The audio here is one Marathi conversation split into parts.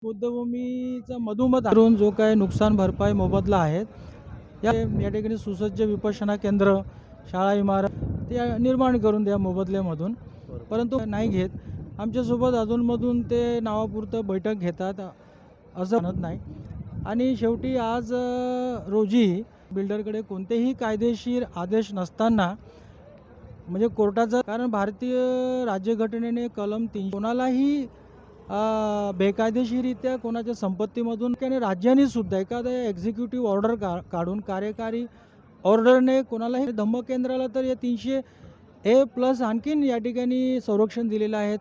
बुद्धभूमीचा मधोमध करून जो काही नुकसान भरपाई मोबदला आहेत या ठिकाणी सुसज्ज विपश्यना केंद्र, शाळा इमारत ते निर्माण करून द्या मोबदल्यामधून, परंतु नाही घेत. आमच्यासोबत अधूनमधून ते नावापुरतं बैठक घेतात, असं म्हणत नाही. आणि शेवटी आज रोजी बिल्डरकडे कोणतेही कायदेशीर आदेश नसताना, म्हणजे कोर्टाचा, कारण भारतीय राज्यघटनेने कलम 3 कोणालाही बेकायदेशीरित्या कोणाच्या संपत्तीमधून आणि राज्याने सुद्धा एखाद्या एक्झिक्युटिव्ह ऑर्डर काढून कार्यकारी ऑर्डरने कोणालाही धम्म केंद्राला तर या 300A+ आणखीन या ठिकाणी संरक्षण दिलेलं आहे.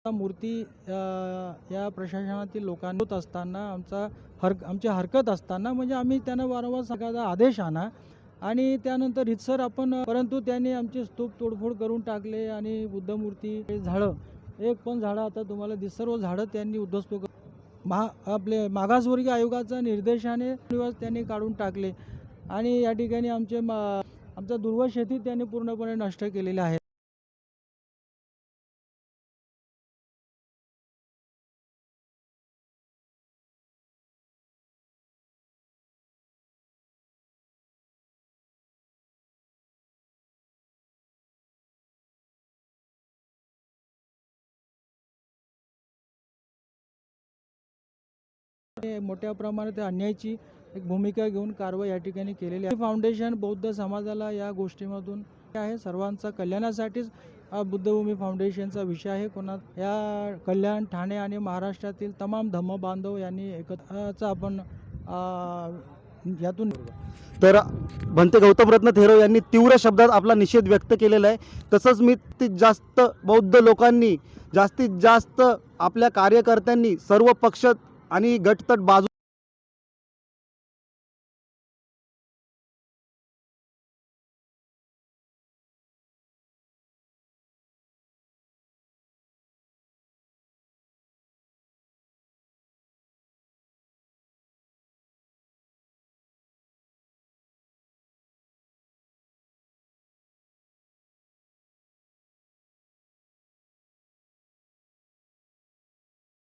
मूर्ती या प्रशासनातील लोकांनी होत असताना आमची हरकत असताना, म्हणजे आम्ही त्यांना वारंवार एखादा आदेश आणा आणि त्यानंतर रितसर आपण, परंतु त्यांनी आमचे स्तूप तोडफोड करून टाकले आणि बुद्धमूर्ती झाडं, एक पण झाडं आता तुम्हाला सर्व झाडं त्यांनी उद्ध्वस्त आपले मागासवर्गीय आयोगाचा निर्देशाने त्यांनी काढून टाकले आणि या ठिकाणी आमचा दुर्वा शेती त्यांनी पूर्णपणे नष्ट केलेले आहे. मोठ्या प्रमाणात अन्यायाची एक भूमिका घेऊन कारवाई या ठिकाणी केलेली आहे. फाउंडेशन बौद्ध समाजाला या गोष्टीमधून आहे, सर्वांचा कल्याणासाठीच बुद्धभूमी फाउंडेशनचा विषय आहे. या कल्याण, ठाणे आणि महाराष्ट्रातील तमाम धम्म बांधव यांनी एकत्रचा आपण यातून. तर भंते गौतमरत्न थेरो यांनी तीव्र शब्दात आपला निषेध व्यक्त केलेला आहे. तसंच जास्तीत जास्त बौद्ध लोकांनी, जास्तीत जास्त आपल्या कार्यकर्त्यांनी सर्व पक्ष आणि गटतट बाजू